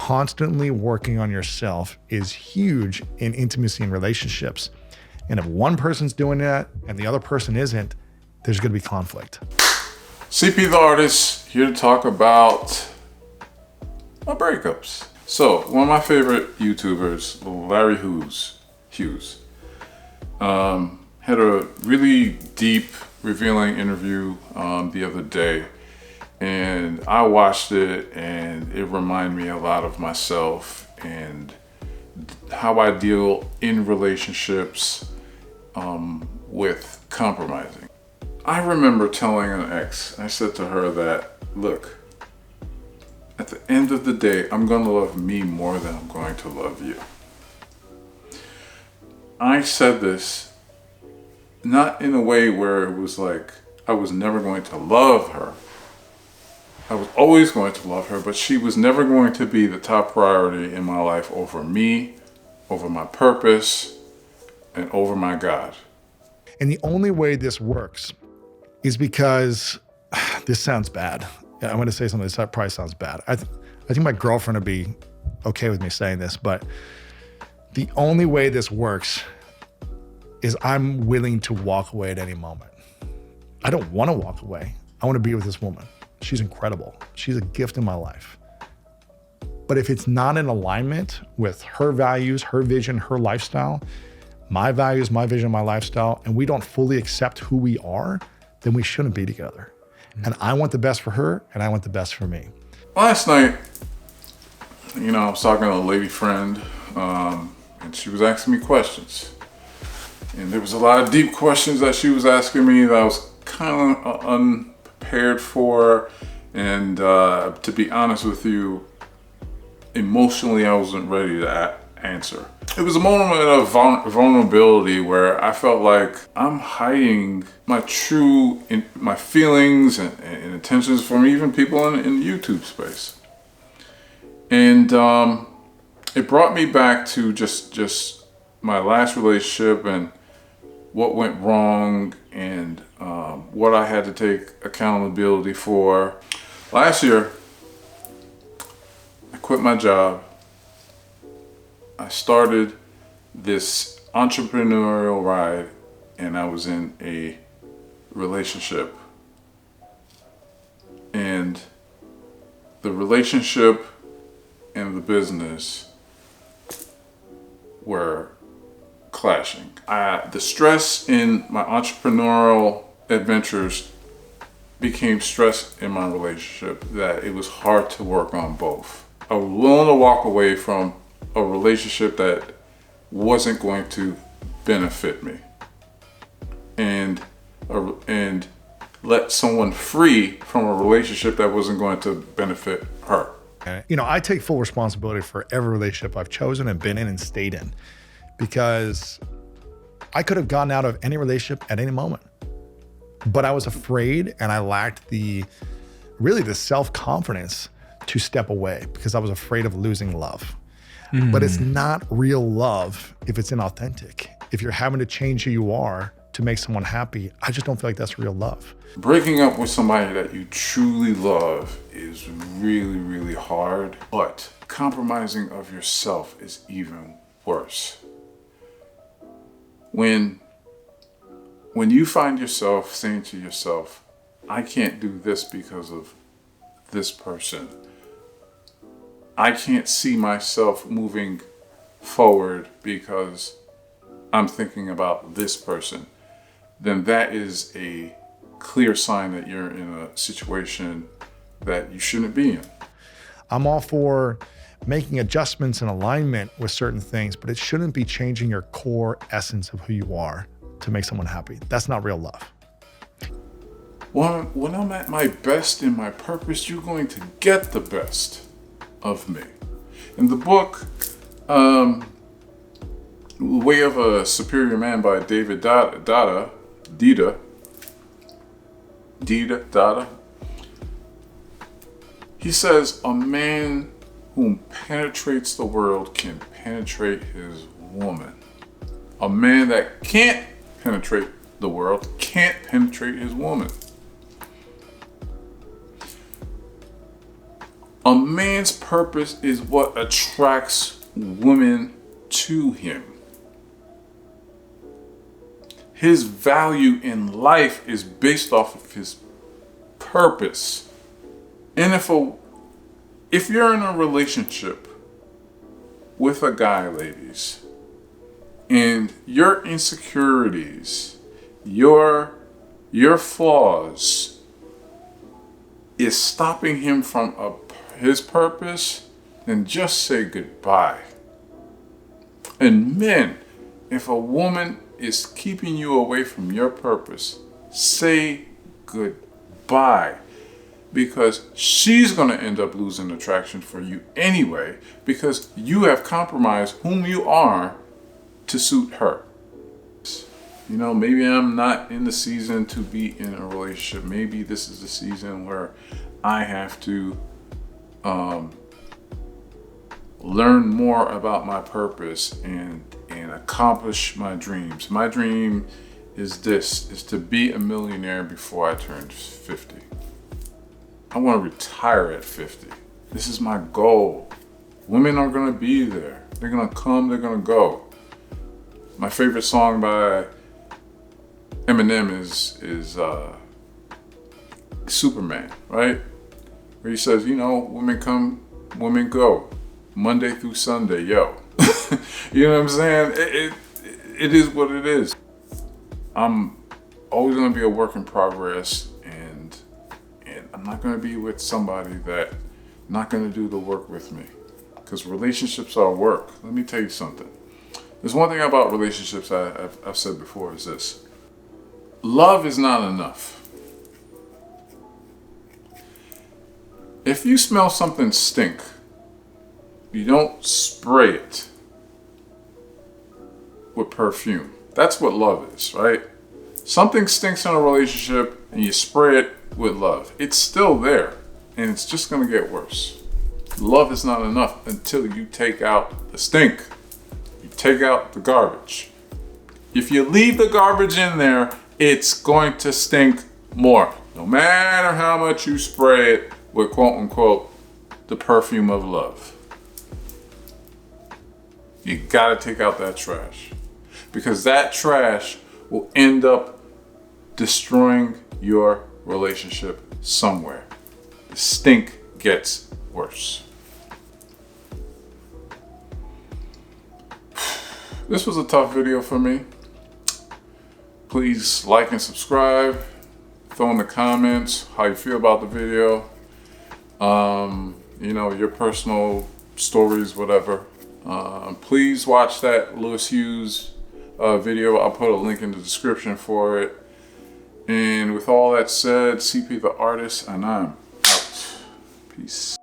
Constantly working on yourself is huge in intimacy and relationships. And if one person's doing that and the other person isn't, there's going to be conflict. CP the Artist, here to talk about my breakups. So, one of my favorite YouTubers, Larry Hughes, had a really deep, revealing interview the other day. And I watched it, and it reminded me a lot of myself and how I deal in relationships with compromising. I remember telling an ex, I said to her that, look, at the end of the day, I'm going to love me more than I'm going to love you. I said this not in a way where it was like I was never going to love her. I was always going to love her, but she was never going to be the top priority in my life over me, over my purpose, and over my God. And the only way this works is because this sounds bad. I'm going to say something that probably sounds bad. I think my girlfriend would be okay with me saying this, but the only way this works is I'm willing to walk away at any moment. I don't want to walk away. I want to be with this woman. She's incredible. She's a gift in my life. But if it's not in alignment with her values, her vision, her lifestyle, my values, my vision, my lifestyle, and we don't fully accept who we are, then we shouldn't be together. And I want the best for her, and I want the best for me. Last night, I was talking to a lady friend, and she was asking me questions. And there was a lot of deep questions that she was asking me that I was kind of unprepared for. And to be honest with you, emotionally, I wasn't ready to answer. It was a moment of vulnerability where I felt like I'm hiding my my feelings and intentions from even people in the YouTube space. And it brought me back to just my last relationship and what went wrong and what I had to take accountability for. Last year, I quit my job. I started this entrepreneurial ride, and I was in a relationship. And the relationship and the business were clashing. The stress in my entrepreneurial adventures became stress in my relationship that it was hard to work on both. I was willing to walk away from a relationship that wasn't going to benefit me and let someone free from a relationship that wasn't going to benefit her. I take full responsibility for every relationship I've chosen and been in and stayed in, because I could have gotten out of any relationship at any moment, but I was afraid and I lacked the self-confidence to step away because I was afraid of losing love. But it's not real love if it's inauthentic. If you're having to change who you are to make someone happy, I just don't feel like that's real love. Breaking up with somebody that you truly love is really, really hard, but compromising of yourself is even worse. When you find yourself saying to yourself, I can't do this because of this person, I can't see myself moving forward because I'm thinking about this person, then that is a clear sign that you're in a situation that you shouldn't be in. I'm all for making adjustments and alignment with certain things, but it shouldn't be changing your core essence of who you are to make someone happy. That's not real love. When I'm at my best in my purpose, you're going to get the best of me. In the book, Way of a Superior Man by David Dada, he says, a man whom penetrates the world can penetrate his woman. A man that can't penetrate the world can't penetrate his woman. A man's purpose is what attracts women to him. His value in life is based off of his purpose. And if you're in a relationship with a guy, ladies, and your insecurities, your flaws is stopping him from his purpose, then just say goodbye. And men, if a woman is keeping you away from your purpose, say goodbye. Because she's going to end up losing attraction for you anyway, because you have compromised whom you are to suit her. You know, maybe I'm not in the season to be in a relationship. Maybe this is the season where I have to learn more about my purpose and accomplish my dreams. My dream is to be a millionaire before I turn 50. I want to retire at 50. This is my goal. Women are going to be there. They're going to come, they're going to go. My favorite song by Eminem is Superman, right? Where he says, you know, women come, women go. Monday through Sunday, yo. You know what I'm saying? It is what it is. I'm always going to be a work in progress, and I'm not going to be with somebody that not going to do the work with me, because relationships are work. Let me tell you something. There's one thing about relationships I've said before is this. Love is not enough. If you smell something stink, you don't spray it with perfume. That's what love is, right? Something stinks in a relationship and you spray it with love. It's still there and it's just going to get worse. Love is not enough until you take out the stink. You take out the garbage. If you leave the garbage in there, it's going to stink more. No matter how much you spray it with quote unquote the perfume of love. You gotta take out that trash, because that trash will end up destroying your relationship somewhere. The stink gets worse. This was a tough video for me. Please like and subscribe. Throw in the comments how you feel about the video. You know, your personal stories, whatever. Please watch that Lewis Hughes video. I'll put a link in the description for it. And with all that said, CP the Artist, and I'm out. Peace.